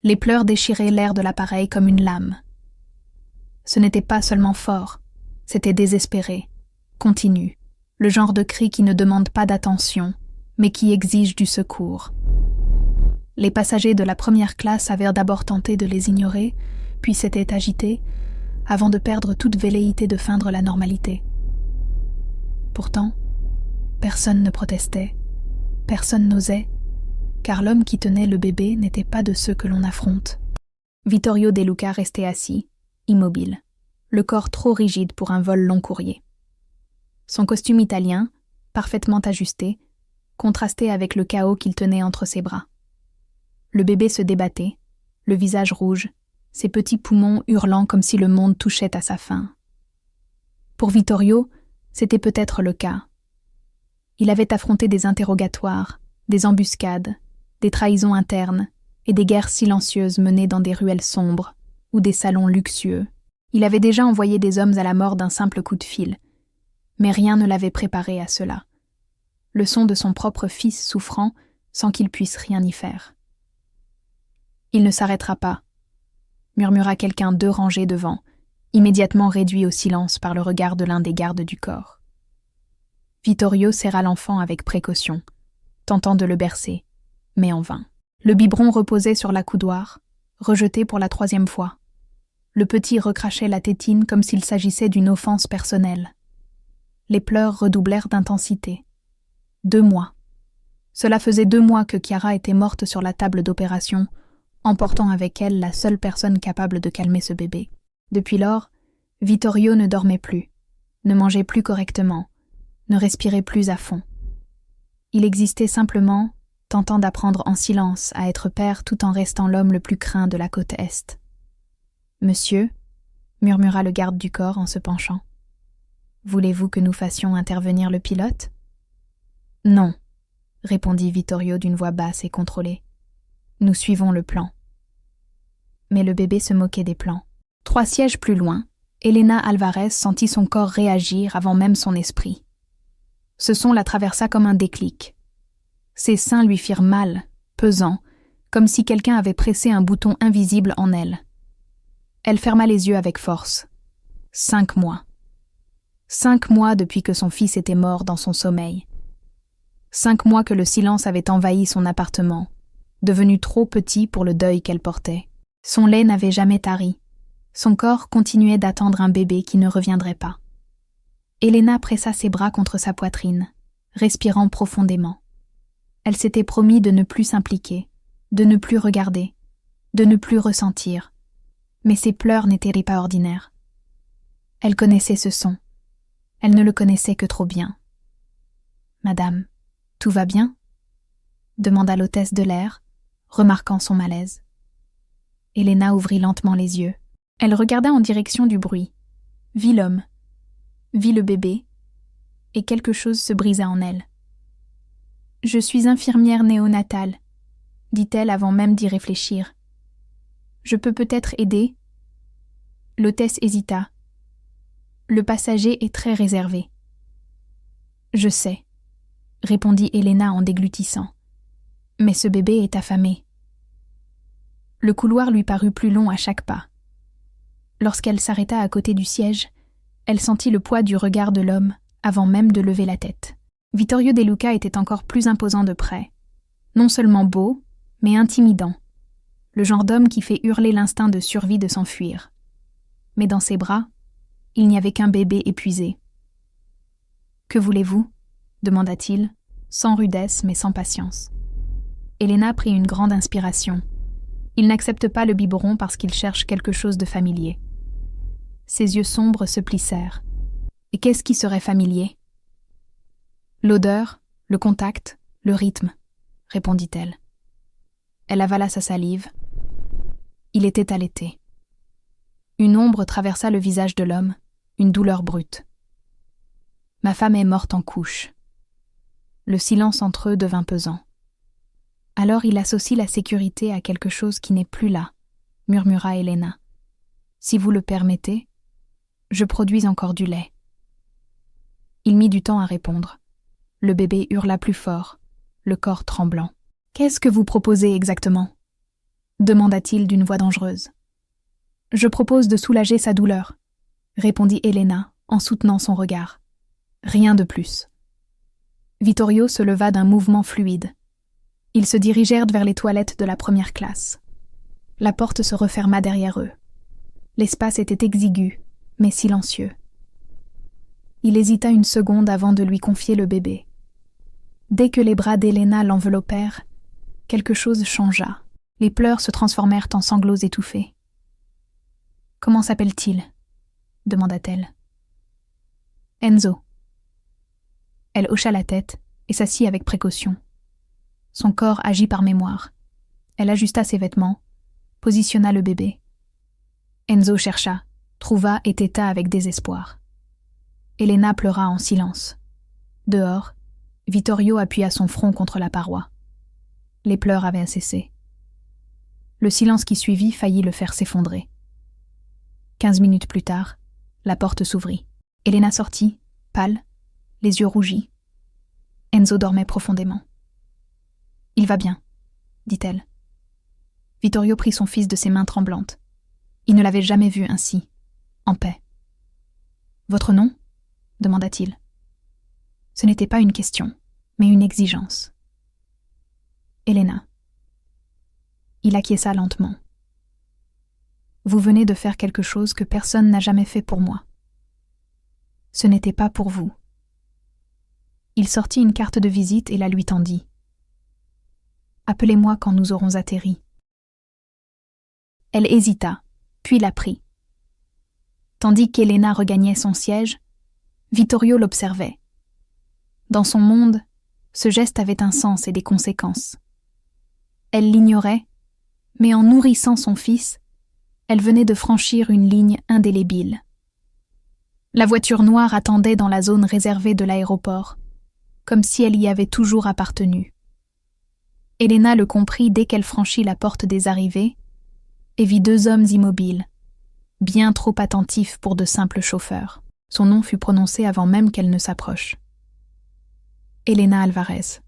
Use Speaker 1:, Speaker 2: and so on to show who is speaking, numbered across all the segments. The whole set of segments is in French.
Speaker 1: Les pleurs déchiraient l'air de l'appareil comme une lame. Ce n'était pas seulement fort, c'était désespéré, continu, le genre de cri qui ne demande pas d'attention, mais qui exige du secours. Les passagers de la première classe avaient d'abord tenté de les ignorer, puis s'étaient agités, avant de perdre toute velléité de feindre la normalité. Pourtant, personne ne protestait, personne n'osait, car l'homme qui tenait le bébé n'était pas de ceux que l'on affronte. Vittorio De Luca restait assis, immobile, le corps trop rigide pour un vol long courrier. Son costume italien, parfaitement ajusté, contrastait avec le chaos qu'il tenait entre ses bras. Le bébé se débattait, le visage rouge, ses petits poumons hurlant comme si le monde touchait à sa fin. Pour Vittorio, c'était peut-être le cas. Il avait affronté des interrogatoires, des embuscades, des trahisons internes et des guerres silencieuses menées dans des ruelles sombres ou des salons luxueux. Il avait déjà envoyé des hommes à la mort d'un simple coup de fil, mais rien ne l'avait préparé à cela. Le son de son propre fils souffrant sans qu'il puisse rien y faire. « Il ne s'arrêtera pas », murmura quelqu'un 2 rangées devant, immédiatement réduit au silence par le regard de l'un des gardes du corps. Vittorio serra l'enfant avec précaution, tentant de le bercer, mais en vain. Le biberon reposait sur l'accoudoir, rejeté pour la 3e fois. Le petit recrachait la tétine comme s'il s'agissait d'une offense personnelle. Les pleurs redoublèrent d'intensité. 2 mois. Cela faisait 2 mois que Chiara était morte sur la table d'opération, emportant avec elle la seule personne capable de calmer ce bébé. Depuis lors, Vittorio ne dormait plus, ne mangeait plus correctement, ne respirait plus à fond. Il existait simplement, tentant d'apprendre en silence à être père tout en restant l'homme le plus craint de la côte Est. « Monsieur » murmura le garde du corps en se penchant. « Voulez-vous que nous fassions intervenir le pilote ?»« Non » répondit Vittorio d'une voix basse et contrôlée. « Nous suivons le plan. » Mais le bébé se moquait des plans. 3 sièges plus loin, Elena Alvarez sentit son corps réagir avant même son esprit. Ce son la traversa comme un déclic. Ses seins lui firent mal, pesant, comme si quelqu'un avait pressé un bouton invisible en elle. Elle ferma les yeux avec force. 5 mois. 5 mois depuis que son fils était mort dans son sommeil. 5 mois que le silence avait envahi son appartement, devenu trop petit pour le deuil qu'elle portait. Son lait n'avait jamais tari. Son corps continuait d'attendre un bébé qui ne reviendrait pas. Elena pressa ses bras contre sa poitrine, respirant profondément. Elle s'était promis de ne plus s'impliquer, de ne plus regarder, de ne plus ressentir. Mais ses pleurs n'étaient pas ordinaires. Elle connaissait ce son. Elle ne le connaissait que trop bien. « Madame, tout va bien ?» demanda l'hôtesse de l'air, remarquant son malaise. Elena ouvrit lentement les yeux. Elle regarda en direction du bruit, vit l'homme, vit le bébé, et quelque chose se brisa en elle. « Je suis infirmière néonatale, » dit-elle avant même d'y réfléchir. « Je peux peut-être aider ?» L'hôtesse hésita. « Le passager est très réservé. »« Je sais, » répondit Elena en déglutissant. « Mais ce bébé est affamé. » Le couloir lui parut plus long à chaque pas. Lorsqu'elle s'arrêta à côté du siège, elle sentit le poids du regard de l'homme avant même de lever la tête. Vittorio De Luca était encore plus imposant de près. Non seulement beau, mais intimidant. Le genre d'homme qui fait hurler l'instinct de survie de s'enfuir. Mais dans ses bras, il n'y avait qu'un bébé épuisé. « Que voulez-vous » demanda-t-il, sans rudesse mais sans patience. Elena prit une grande inspiration. Il n'accepte pas le biberon parce qu'il cherche quelque chose de familier. Ses yeux sombres se plissèrent. Et qu'est-ce qui serait familier ? L'odeur, le contact, le rythme, répondit-elle. Elle avala sa salive. Il était allaité. Une ombre traversa le visage de l'homme, une douleur brute. Ma femme est morte en couche. Le silence entre eux devint pesant. Alors il associe la sécurité à quelque chose qui n'est plus là, murmura Elena. Si vous le permettez, je produis encore du lait. Il mit du temps à répondre. Le bébé hurla plus fort, le corps tremblant. Qu'est-ce que vous proposez exactement ? demanda-t-il d'une voix dangereuse. Je propose de soulager sa douleur, répondit Elena en soutenant son regard. Rien de plus. Vittorio se leva d'un mouvement fluide. Ils se dirigèrent vers les toilettes de la première classe. La porte se referma derrière eux. L'espace était exigu, mais silencieux. Il hésita une seconde avant de lui confier le bébé. Dès que les bras d'Elena l'enveloppèrent, quelque chose changea. Les pleurs se transformèrent en sanglots étouffés. « Comment s'appelle-t-il » demanda-t-elle. « Enzo. » Elle hocha la tête et s'assit avec précaution. Son corps agit par mémoire. Elle ajusta ses vêtements, positionna le bébé. Enzo chercha, trouva et téta avec désespoir. Elena pleura en silence. Dehors, Vittorio appuya son front contre la paroi. Les pleurs avaient cessé. Le silence qui suivit faillit le faire s'effondrer. 15 minutes plus tard, la porte s'ouvrit. Elena sortit, pâle, les yeux rougis. Enzo dormait profondément. « Il va bien, » dit-elle. Vittorio prit son fils de ses mains tremblantes. Il ne l'avait jamais vu ainsi, en paix. « Votre nom » demanda-t-il. Ce n'était pas une question, mais une exigence. Elena. Il acquiesça lentement. Vous venez de faire quelque chose que personne n'a jamais fait pour moi. Ce n'était pas pour vous. Il sortit une carte de visite et la lui tendit. Appelez-moi quand nous aurons atterri. Elle hésita, puis la prit. Tandis qu'Elena regagnait son siège, Vittorio l'observait. Dans son monde, ce geste avait un sens et des conséquences. Elle l'ignorait, mais en nourrissant son fils, elle venait de franchir une ligne indélébile. La voiture noire attendait dans la zone réservée de l'aéroport, comme si elle y avait toujours appartenu. Elena le comprit dès qu'elle franchit la porte des arrivées et vit 2 hommes immobiles, bien trop attentifs pour de simples chauffeurs. Son nom fut prononcé avant même qu'elle ne s'approche. Elena Alvarez.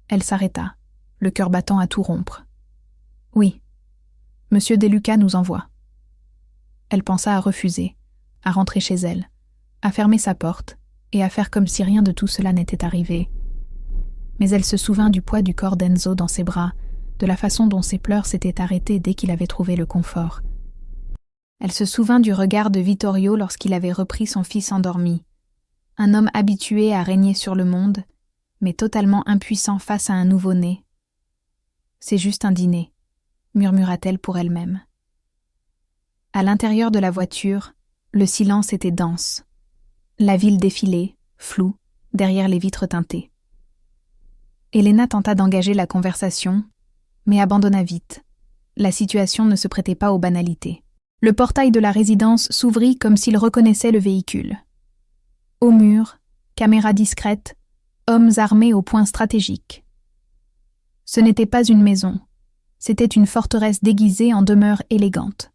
Speaker 1: Elle s'arrêta, le cœur battant à tout rompre. « Oui, Monsieur Deluca nous envoie. » Elle pensa à refuser, à rentrer chez elle, à fermer sa porte et à faire comme si rien de tout cela n'était arrivé. Mais elle se souvint du poids du corps d'Enzo dans ses bras, de la façon dont ses pleurs s'étaient arrêtées dès qu'il avait trouvé le confort. Elle se souvint du regard de Vittorio lorsqu'il avait repris son fils endormi, un homme habitué à régner sur le monde, mais totalement impuissant face à un nouveau-né. « C'est juste un dîner », murmura-t-elle pour elle-même. À l'intérieur de la voiture, le silence était dense. La ville défilait, floue, derrière les vitres teintées. Elena tenta d'engager la conversation, mais abandonna vite. La situation ne se prêtait pas aux banalités. Le portail de la résidence s'ouvrit comme s'il reconnaissait le véhicule. Au mur, caméra discrète, hommes armés au point stratégique. Ce n'était pas une maison, c'était une forteresse déguisée en demeure élégante.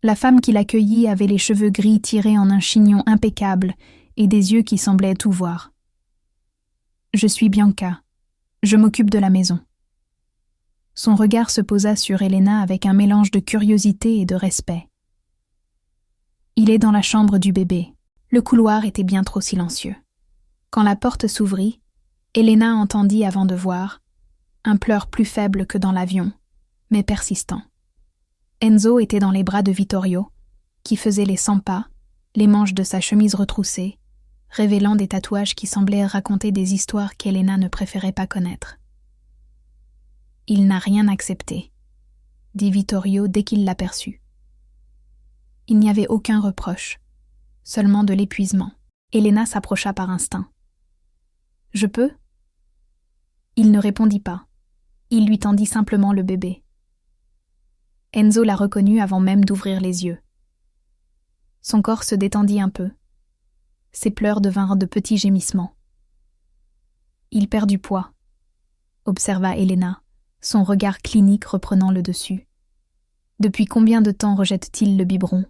Speaker 1: La femme qui l'accueillit avait les cheveux gris tirés en un chignon impeccable et des yeux qui semblaient tout voir. « Je suis Bianca. Je m'occupe de la maison. » Son regard se posa sur Elena avec un mélange de curiosité et de respect. « Il est dans la chambre du bébé. » Le couloir était bien trop silencieux. Quand la porte s'ouvrit, Elena entendit avant de voir un pleur plus faible que dans l'avion, mais persistant. Enzo était dans les bras de Vittorio, qui faisait les 100 pas, les manches de sa chemise retroussées, révélant des tatouages qui semblaient raconter des histoires qu'Elena ne préférait pas connaître. « Il n'a rien accepté », dit Vittorio dès qu'il l'aperçut. Il n'y avait aucun reproche, seulement de l'épuisement. Elena s'approcha par instinct. « Je peux ?» Il ne répondit pas. Il lui tendit simplement le bébé. Enzo la reconnut avant même d'ouvrir les yeux. Son corps se détendit un peu. Ses pleurs devinrent de petits gémissements. « Il perd du poids », observa Elena, son regard clinique reprenant le dessus. « Depuis combien de temps rejette-t-il le biberon ?»«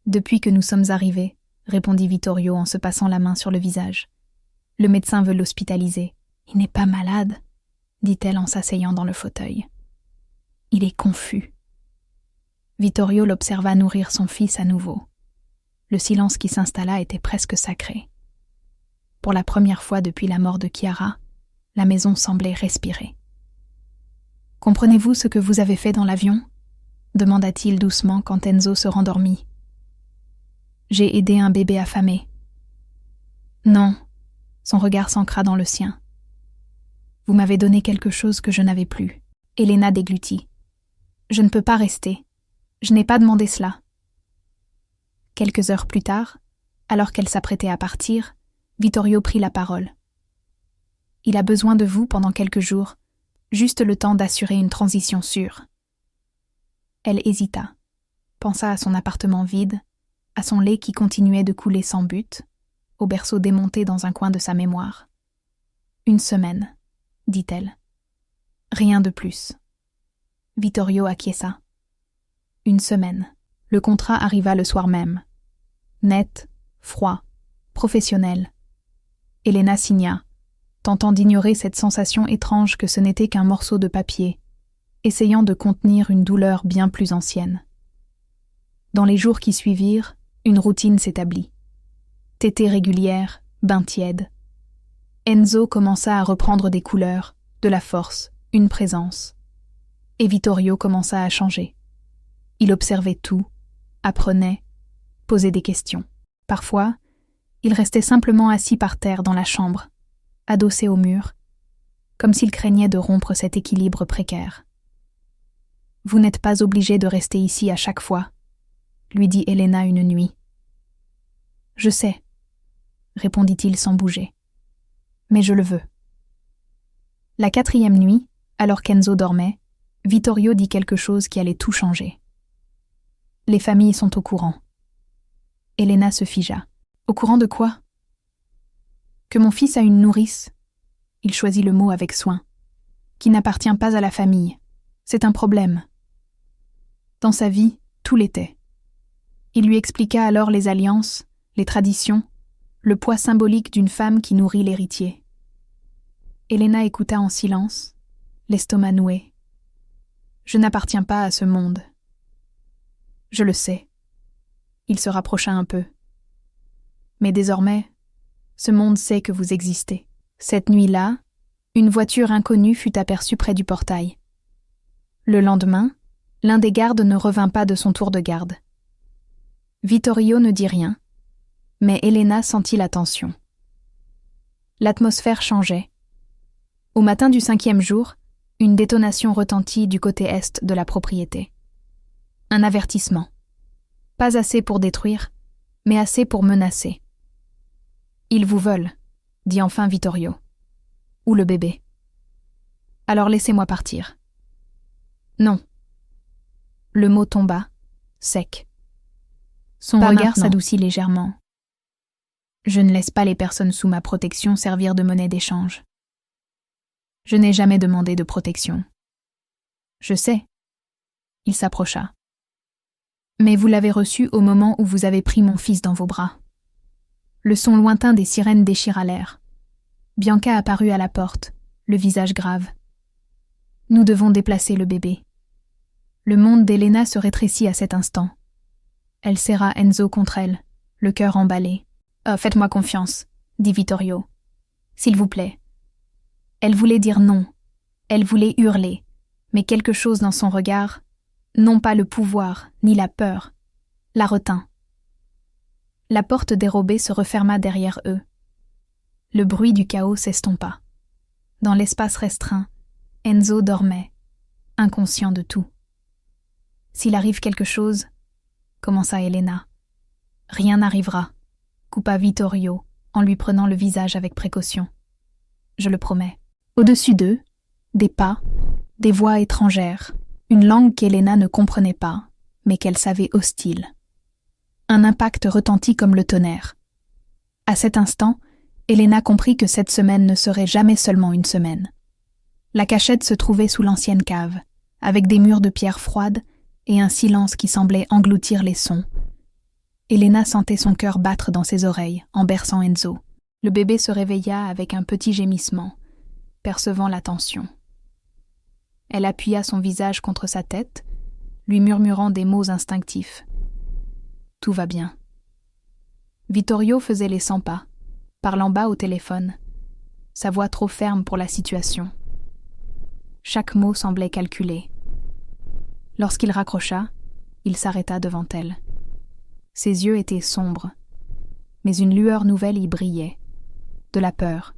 Speaker 1: Depuis que nous sommes arrivés, » répondit Vittorio en se passant la main sur le visage. « Le médecin veut l'hospitaliser. »« Il n'est pas malade ?» dit-elle en s'asseyant dans le fauteuil. Il est confus. Vittorio l'observa nourrir son fils à nouveau. Le silence qui s'installa était presque sacré. Pour la première fois depuis la mort de Chiara, la maison semblait respirer. « Comprenez-vous ce que vous avez fait dans l'avion » demanda-t-il doucement quand Enzo se rendormit. « J'ai aidé un bébé affamé. »« Non. » Son regard s'ancra dans le sien. « Vous m'avez donné quelque chose que je n'avais plus. » Elena déglutit. « Je ne peux pas rester. Je n'ai pas demandé cela. » Quelques heures plus tard, alors qu'elle s'apprêtait à partir, Vittorio prit la parole. « Il a besoin de vous pendant quelques jours, juste le temps d'assurer une transition sûre. » Elle hésita, pensa à son appartement vide, à son lait qui continuait de couler sans but, au berceau démonté dans un coin de sa mémoire. « 1 semaine, » dit-elle. « Rien de plus. » Vittorio acquiesça. 1 semaine. Le contrat arriva le soir même. Net, froid, professionnel. Elena signa, tentant d'ignorer cette sensation étrange que ce n'était qu'un morceau de papier, essayant de contenir une douleur bien plus ancienne. Dans les jours qui suivirent, une routine s'établit. Tétée régulière, bain tiède. Enzo commença à reprendre des couleurs, de la force, une présence. Et Vittorio commença à changer. Il observait tout, apprenait, posait des questions. Parfois, il restait simplement assis par terre dans la chambre, adossé au mur, comme s'il craignait de rompre cet équilibre précaire. « Vous n'êtes pas obligé de rester ici à chaque fois, » lui dit Elena une nuit. « Je sais, » répondit-il sans bouger. « Mais je le veux. » La 4e nuit, alors qu'Enzo dormait, Vittorio dit quelque chose qui allait tout changer. « Les familles sont au courant. » Elena se figea. « Au courant de quoi ?»« Que mon fils a une nourrice. » Il choisit le mot avec soin. « Qui n'appartient pas à la famille. C'est un problème. » Dans sa vie, tout l'était. Il lui expliqua alors les alliances, les traditions, le poids symbolique d'une femme qui nourrit l'héritier. Elena écouta en silence, l'estomac noué. « Je n'appartiens pas à ce monde. » « Je le sais. » Il se rapprocha un peu. « Mais désormais, ce monde sait que vous existez. » Cette nuit-là, une voiture inconnue fut aperçue près du portail. Le lendemain, l'un des gardes ne revint pas de son tour de garde. Vittorio ne dit rien, mais Elena sentit la tension. L'atmosphère changeait. Au matin du 5e jour, une détonation retentit du côté est de la propriété. Un avertissement. Pas assez pour détruire, mais assez pour menacer. « Ils vous veulent », dit enfin Vittorio. « Ou le bébé. »« Alors laissez-moi partir. »« Non. » Le mot tomba, sec. Son regard s'adoucit légèrement. « Je ne laisse pas les personnes sous ma protection servir de monnaie d'échange. Je n'ai jamais demandé de protection. » « Je sais. » Il s'approcha. « Mais vous l'avez reçu au moment où vous avez pris mon fils dans vos bras. » Le son lointain des sirènes déchira l'air. Bianca apparut à la porte, le visage grave. « Nous devons déplacer le bébé. » Le monde d'Elena se rétrécit à cet instant. Elle serra Enzo contre elle, le cœur emballé. « Faites-moi confiance, » dit Vittorio. « S'il vous plaît. » Elle voulait dire non. Elle voulait hurler. Mais quelque chose dans son regard, non pas le pouvoir, ni la peur, la retint. La porte dérobée se referma derrière eux. Le bruit du chaos s'estompa. Dans l'espace restreint, Enzo dormait, inconscient de tout. « S'il arrive quelque chose, » commença Elena. « Rien n'arrivera, » coupa Vittorio, en lui prenant le visage avec précaution. « Je le promets. » Au-dessus d'eux, des pas, des voix étrangères, une langue qu'Elena ne comprenait pas, mais qu'elle savait hostile. Un impact retentit comme le tonnerre. À cet instant, Elena comprit que cette semaine ne serait jamais seulement une semaine. La cachette se trouvait sous l'ancienne cave, avec des murs de pierre froide et un silence qui semblait engloutir les sons. Elena sentait son cœur battre dans ses oreilles, en berçant Enzo. Le bébé se réveilla avec un petit gémissement, percevant la tension. Elle appuya son visage contre sa tête, lui murmurant des mots instinctifs. « Tout va bien. » Vittorio faisait les 100 pas, parlant bas au téléphone, sa voix trop ferme pour la situation. Chaque mot semblait calculé. Lorsqu'il raccrocha, il s'arrêta devant elle. Ses yeux étaient sombres, mais une lueur nouvelle y brillait, de la peur,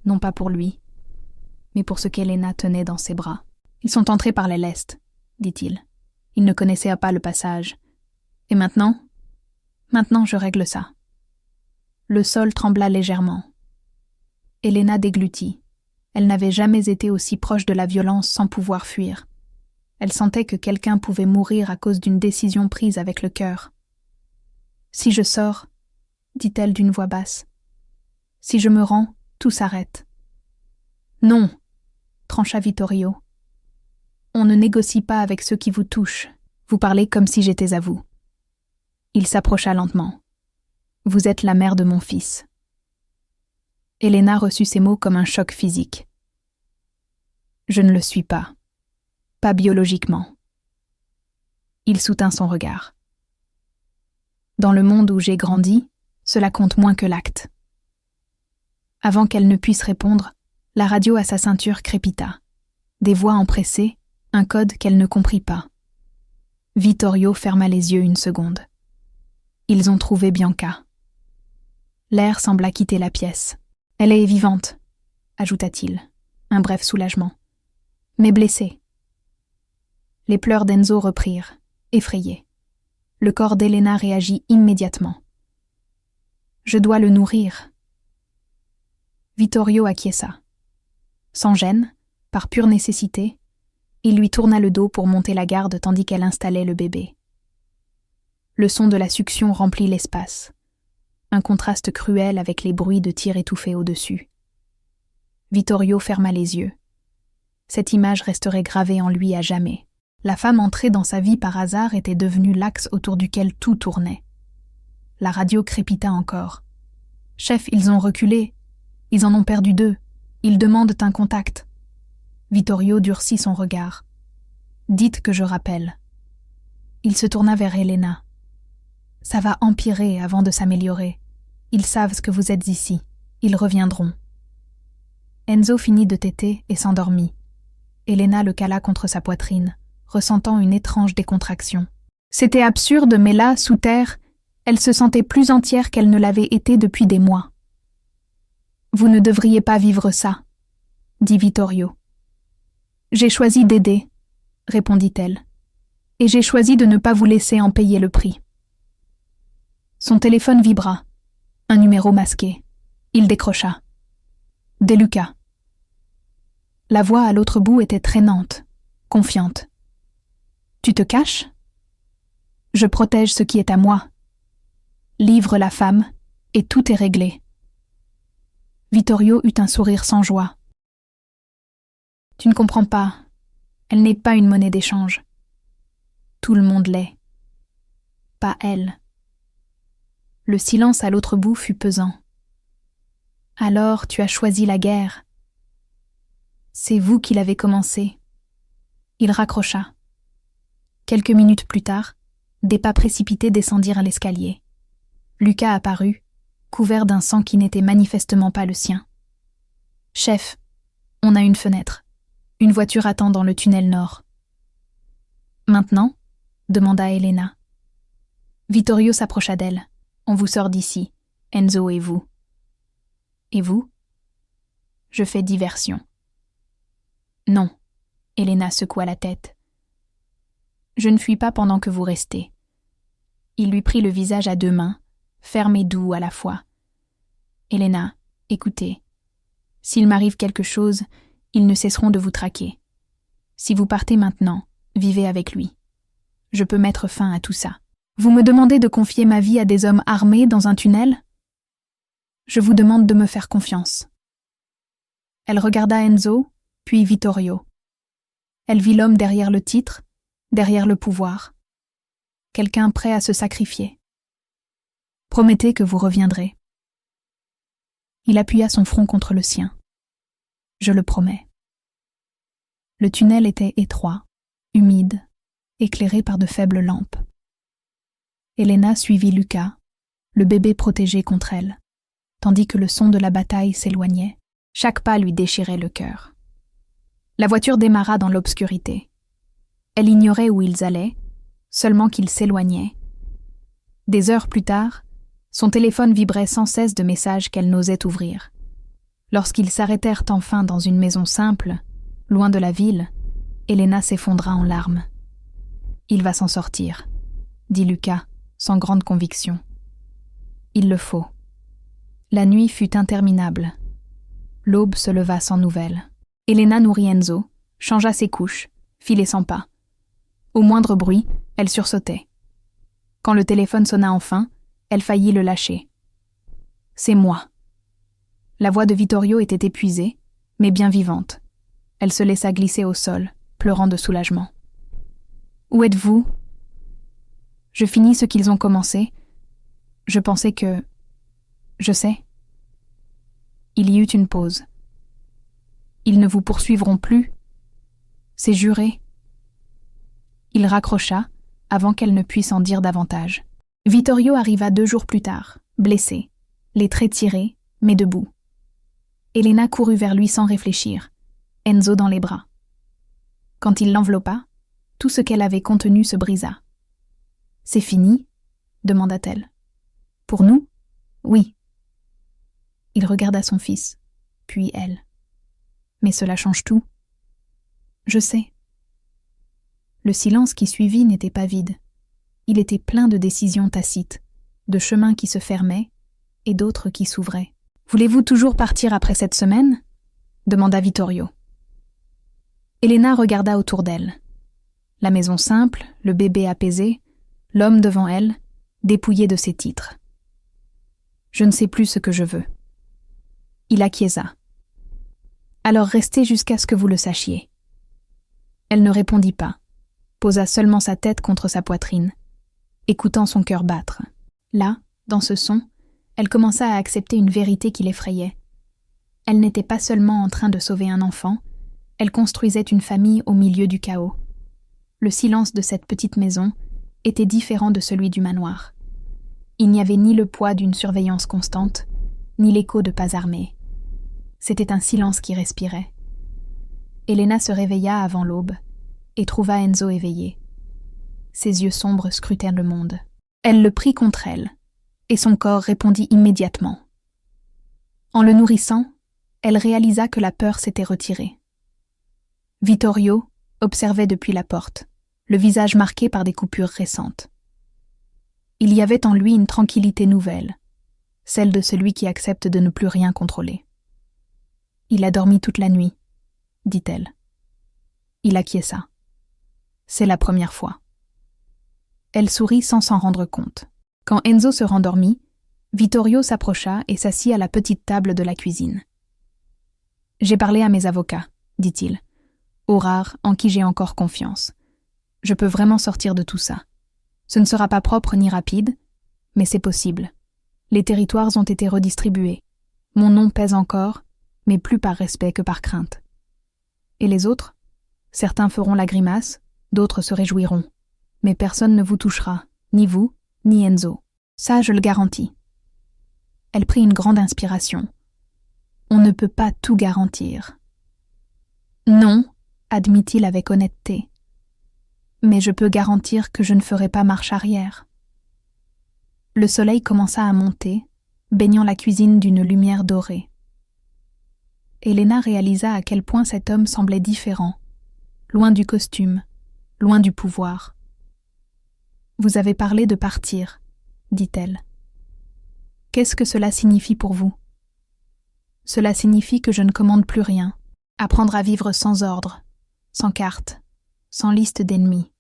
Speaker 1: non pas pour lui, mais pour ce qu'Elena tenait dans ses bras. « Ils sont entrés par l'aile est, dit-il. Ils ne connaissaient pas le passage. Et maintenant ? Maintenant, je règle ça. » Le sol trembla légèrement. Elena déglutit. Elle n'avait jamais été aussi proche de la violence sans pouvoir fuir. Elle sentait que quelqu'un pouvait mourir à cause d'une décision prise avec le cœur. « Si je sors, dit-elle d'une voix basse. Si je me rends, tout s'arrête. »« Non, trancha Vittorio. On ne négocie pas avec ceux qui vous touchent. Vous parlez comme si j'étais à vous. » Il s'approcha lentement. « Vous êtes la mère de mon fils. » Elena reçut ces mots comme un choc physique. « Je ne le suis pas. Pas biologiquement. » Il soutint son regard. « Dans le monde où j'ai grandi, cela compte moins que l'acte. » Avant qu'elle ne puisse répondre, la radio à sa ceinture crépita. Des voix empressées, un code qu'elle ne comprit pas. Vittorio ferma les yeux une seconde. Ils ont trouvé Bianca. L'air sembla quitter la pièce. « Elle est vivante, » ajouta-t-il, un bref soulagement. « Mais blessée. » Les pleurs d'Enzo reprirent, effrayés. Le corps d'Elena réagit immédiatement. « Je dois le nourrir. » Vittorio acquiesça. Sans gêne, par pure nécessité, il lui tourna le dos pour monter la garde tandis qu'elle installait le bébé. Le son de la succion remplit l'espace, un contraste cruel avec les bruits de tirs étouffés au-dessus. Vittorio ferma les yeux. Cette image resterait gravée en lui à jamais. La femme entrée dans sa vie par hasard était devenue l'axe autour duquel tout tournait. La radio crépita encore. « Chef, ils ont reculé. Ils en ont perdu 2. Ils demandent un contact. » Vittorio durcit son regard. « Dites que je rappelle. » Il se tourna vers Elena. « Ça va empirer avant de s'améliorer. Ils savent ce que vous êtes ici. Ils reviendront. » Enzo finit de téter et s'endormit. Elena le cala contre sa poitrine, ressentant une étrange décontraction. C'était absurde, mais là, sous terre, elle se sentait plus entière qu'elle ne l'avait été depuis des mois. « Vous ne devriez pas vivre ça, » dit Vittorio. « J'ai choisi d'aider, » répondit-elle, « et j'ai choisi de ne pas vous laisser en payer le prix. » Son téléphone vibra. Un numéro masqué. Il décrocha. « De Luca. » La voix à l'autre bout était traînante, confiante. « Tu te caches ? Je protège ce qui est à moi. Livre la femme, et tout est réglé. » Vittorio eut un sourire sans joie. « Tu ne comprends pas. Elle n'est pas une monnaie d'échange. Tout le monde l'est. Pas elle. » Le silence à l'autre bout fut pesant. « Alors tu as choisi la guerre. C'est vous qui l'avez commencée. » Il raccrocha. Quelques minutes plus tard, des pas précipités descendirent l'escalier. Luca apparut, couvert d'un sang qui n'était manifestement pas le sien. « Chef, on a une fenêtre. Une voiture attend dans le tunnel nord. »« Maintenant ?» demanda Elena. Vittorio s'approcha d'elle. « On vous sort d'ici, Enzo et vous. »« Et vous ?» ?»« Je fais diversion. »« Non. » Elena secoua la tête. « Je ne fuis pas pendant que vous restez. » Il lui prit le visage à 2 mains, ferme et doux à la fois. « Elena, écoutez. S'il m'arrive quelque chose, ils ne cesseront de vous traquer. Si vous partez maintenant, vivez avec lui. Je peux mettre fin à tout ça. Vous me demandez de confier ma vie à des hommes armés dans un tunnel ? Je vous demande de me faire confiance. » Elle regarda Enzo, puis Vittorio. Elle vit l'homme derrière le titre, derrière le pouvoir. Quelqu'un prêt à se sacrifier. « Promettez que vous reviendrez. » Il appuya son front contre le sien. « Je le promets. » Le tunnel était étroit, humide, éclairé par de faibles lampes. Elena suivit Lucas, le bébé protégé contre elle, tandis que le son de la bataille s'éloignait. Chaque pas lui déchirait le cœur. La voiture démarra dans l'obscurité. Elle ignorait où ils allaient, seulement qu'ils s'éloignaient. Des heures plus tard, son téléphone vibrait sans cesse de messages qu'elle n'osait ouvrir. Lorsqu'ils s'arrêtèrent enfin dans une maison simple, loin de la ville, Elena s'effondra en larmes. « Il va s'en sortir », dit Lucas, sans grande conviction. « Il le faut. » La nuit fut interminable. L'aube se leva sans nouvelles. Elena nourrit Enzo, changea ses couches, fit les 100 pas. Au moindre bruit, elle sursautait. Quand le téléphone sonna enfin, elle faillit le lâcher. « C'est moi. » La voix de Vittorio était épuisée, mais bien vivante. Elle se laissa glisser au sol, pleurant de soulagement. « Où êtes-vous ? » « Je finis ce qu'ils ont commencé. Je pensais que... Je sais. » Il y eut une pause. « Ils ne vous poursuivront plus. C'est juré. » Il raccrocha, avant qu'elle ne puisse en dire davantage. Vittorio arriva 2 jours plus tard, blessé, les traits tirés, mais debout. Elena courut vers lui sans réfléchir, Enzo dans les bras. Quand il l'enveloppa, tout ce qu'elle avait contenu se brisa. « C'est fini ?» demanda-t-elle. « Pour nous ? Oui. » Il regarda son fils, puis elle. « Mais cela change tout. »« Je sais. » Le silence qui suivit n'était pas vide. Il était plein de décisions tacites, de chemins qui se fermaient et d'autres qui s'ouvraient. « Voulez-vous toujours partir après cette semaine ?» demanda Vittorio. Elena regarda autour d'elle. La maison simple, le bébé apaisé, l'homme devant elle, dépouillé de ses titres. « Je ne sais plus ce que je veux. » Il acquiesça. « Alors restez jusqu'à ce que vous le sachiez. » Elle ne répondit pas, posa seulement sa tête contre sa poitrine, écoutant son cœur battre. Là, dans ce son, elle commença à accepter une vérité qui l'effrayait. Elle n'était pas seulement en train de sauver un enfant, elle construisait une famille au milieu du chaos. Le silence de cette petite maison était différent de celui du manoir. Il n'y avait ni le poids d'une surveillance constante, ni l'écho de pas armés. C'était un silence qui respirait. Elena se réveilla avant l'aube et trouva Enzo éveillé. Ses yeux sombres scrutaient le monde. Elle le prit contre elle, et son corps répondit immédiatement. En le nourrissant, elle réalisa que la peur s'était retirée. Vittorio observait depuis la porte, le visage marqué par des coupures récentes. Il y avait en lui une tranquillité nouvelle, celle de celui qui accepte de ne plus rien contrôler. « Il a dormi toute la nuit », dit-elle. Il acquiesça. « C'est la première fois. » Elle sourit sans s'en rendre compte. Quand Enzo se rendormit, Vittorio s'approcha et s'assit à la petite table de la cuisine. « J'ai parlé à mes avocats, » dit-il, aux rares en qui j'ai encore confiance. « Je peux vraiment sortir de tout ça. Ce ne sera pas propre ni rapide, mais c'est possible. Les territoires ont été redistribués. Mon nom pèse encore, mais plus par respect que par crainte. Et les autres ? Certains feront la grimace, d'autres se réjouiront. Mais personne ne vous touchera, ni vous, ni Enzo. Ça, je le garantis. » Elle prit une grande inspiration. On ne peut pas tout garantir. « Non, » admit-il avec honnêteté. « Mais je peux garantir que je ne ferai pas marche arrière. » Le soleil commença à monter, baignant la cuisine d'une lumière dorée. Elena réalisa à quel point cet homme semblait différent, loin du costume, loin du pouvoir. « Vous avez parlé de partir, » dit-elle. « Qu'est-ce que cela signifie pour vous ? » « Cela signifie que je ne commande plus rien, apprendre à vivre sans ordre, sans carte, sans liste d'ennemis.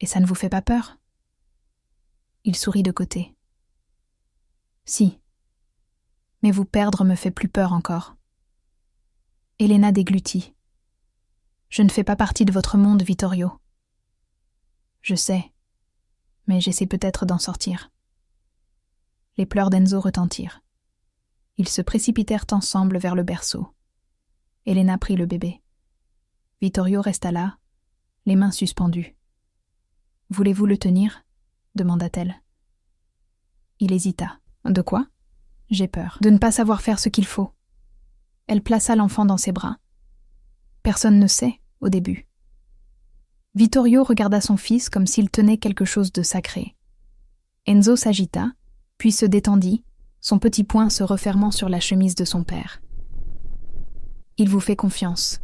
Speaker 1: Et ça ne vous fait pas peur ? » Il sourit de côté. « Si. Mais vous perdre me fait plus peur encore. » Elena déglutit. « Je ne fais pas partie de votre monde, Vittorio. » « Je sais, mais j'essaie peut-être d'en sortir. » Les pleurs d'Enzo retentirent. Ils se précipitèrent ensemble vers le berceau. Elena prit le bébé. Vittorio resta là, les mains suspendues. « Voulez-vous le tenir » demanda-t-elle. Il hésita. « De quoi ?»« J'ai peur. De ne pas savoir faire ce qu'il faut. » Elle plaça l'enfant dans ses bras. Personne ne sait, au début. Vittorio regarda son fils comme s'il tenait quelque chose de sacré. Enzo s'agita, puis se détendit, son petit poing se refermant sur la chemise de son père. « Il vous fait confiance »,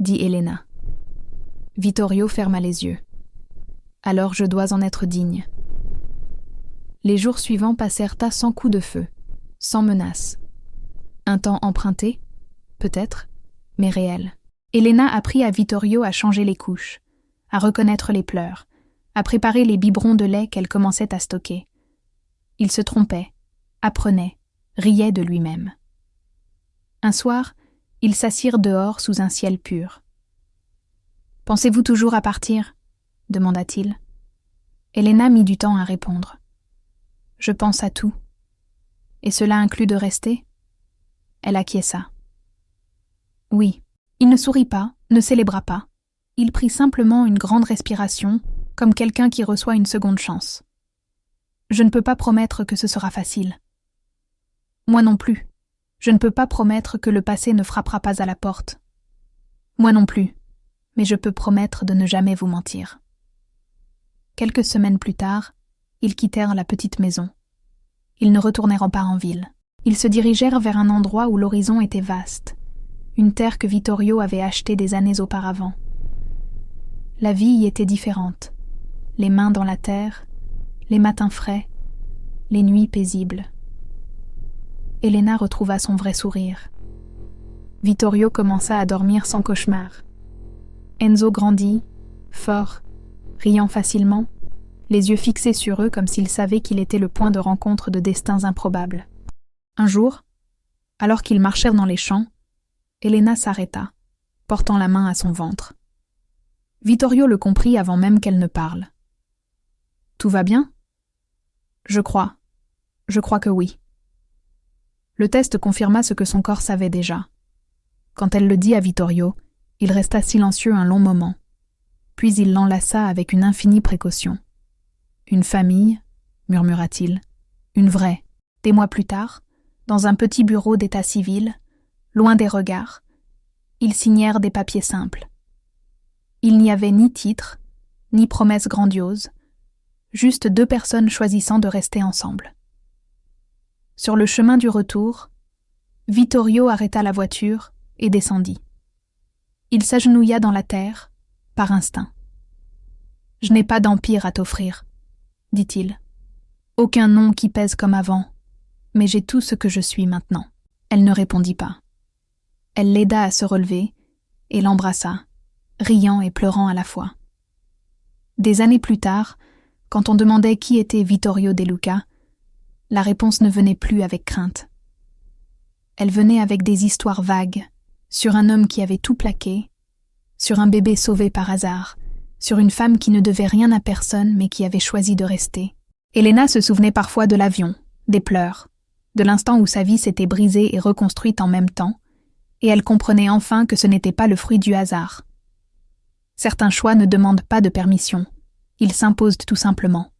Speaker 1: dit Elena. Vittorio ferma les yeux. « Alors je dois en être digne. » Les jours suivants passèrent à sans coup de feu, sans menace. Un temps emprunté, peut-être, mais réel. Elena apprit à Vittorio à changer les couches, à reconnaître les pleurs, à préparer les biberons de lait qu'elle commençait à stocker. Il se trompait, apprenait, riait de lui-même. Un soir, ils s'assirent dehors sous un ciel pur. « Pensez-vous toujours à partir ?» demanda-t-il. Elena mit du temps à répondre. « Je pense à tout. Et cela inclut de rester ?» Elle acquiesça. « Oui. » Il ne sourit pas, ne célébra pas. Il prit simplement une grande respiration, comme quelqu'un qui reçoit une seconde chance. « Je ne peux pas promettre que ce sera facile. » Moi non plus. Je ne peux pas promettre que le passé ne frappera pas à la porte. Moi non plus. Mais je peux promettre de ne jamais vous mentir. Quelques semaines plus tard, ils quittèrent la petite maison. Ils ne retournèrent pas en ville. Ils se dirigèrent vers un endroit où l'horizon était vaste, une terre que Vittorio avait achetée des années auparavant. La vie y était différente. Les mains dans la terre, les matins frais, les nuits paisibles. Elena retrouva son vrai sourire. Vittorio commença à dormir sans cauchemar. Enzo grandit, fort, riant facilement, les yeux fixés sur eux comme s'il savait qu'il était le point de rencontre de destins improbables. Un jour, alors qu'ils marchèrent dans les champs, Elena s'arrêta, portant la main à son ventre. Vittorio le comprit avant même qu'elle ne parle. « Tout va bien ?»« Je crois que oui. » Le test confirma ce que son corps savait déjà. Quand elle le dit à Vittorio, il resta silencieux un long moment. Puis il l'enlaça avec une infinie précaution. « Une famille » murmura-t-il. « Une vraie. » Des mois plus tard, dans un petit bureau d'état civil, loin des regards, ils signèrent des papiers simples. Il n'y avait ni titre, ni promesse grandiose, juste deux personnes choisissant de rester ensemble. Sur le chemin du retour, Vittorio arrêta la voiture et descendit. Il s'agenouilla dans la terre, par instinct. « Je n'ai pas d'empire à t'offrir, » dit-il. « Aucun nom qui pèse comme avant, mais j'ai tout ce que je suis maintenant. » Elle ne répondit pas. Elle l'aida à se relever et l'embrassa, riant et pleurant à la fois. Des années plus tard, quand on demandait qui était Vittorio De Luca, la réponse ne venait plus avec crainte. Elle venait avec des histoires vagues, sur un homme qui avait tout plaqué, sur un bébé sauvé par hasard, sur une femme qui ne devait rien à personne mais qui avait choisi de rester. Elena se souvenait parfois de l'avion, des pleurs, de l'instant où sa vie s'était brisée et reconstruite en même temps, et elle comprenait enfin que ce n'était pas le fruit du hasard. Certains choix ne demandent pas de permission, ils s'imposent tout simplement.